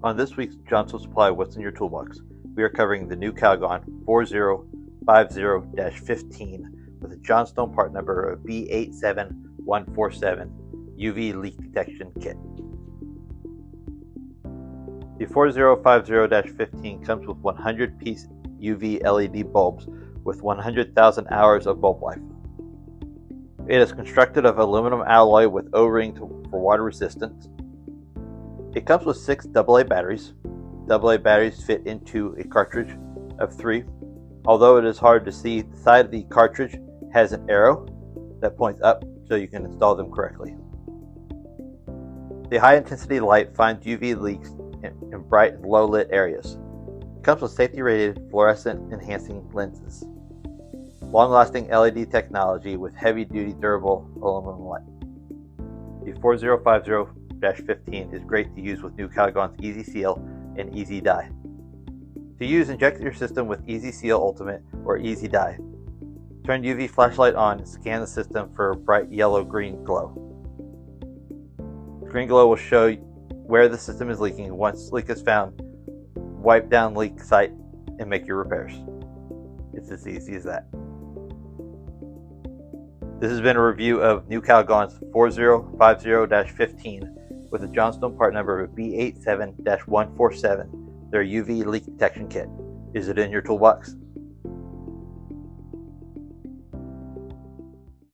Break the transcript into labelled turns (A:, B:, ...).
A: On this week's Johnstone Supply What's in Your Toolbox, we are covering the new Calgon 4050-15 with a Johnstone part number of B87147 UV leak detection kit. The 4050-15 comes with 100-piece UV LED bulbs with 100,000 hours of bulb life. It is constructed of aluminum alloy with O-ring for water resistance. It comes with 6 AA batteries. AA batteries fit into a cartridge of 3. Although it is hard to see, the side of the cartridge has an arrow that points up so you can install them correctly. The high-intensity light finds UV leaks in bright and low-lit areas. It comes with safety-rated fluorescent enhancing lenses. Long-lasting LED technology with heavy-duty durable aluminum light. The 4050-15 is great to use with new Calgon's Easy Seal and Easy Dye. To use, inject your system with Easy Seal Ultimate or Easy Dye. Turn UV flashlight on and scan the system for a bright yellow-green glow. Green glow will show where the system is leaking. Once leak is found, wipe down leak site and make your repairs. It's as easy as that. This has been a review of new Calgon's 4050-15 with a Johnstone part number of B87-147, their UV leak detection kit. Is it in your toolbox?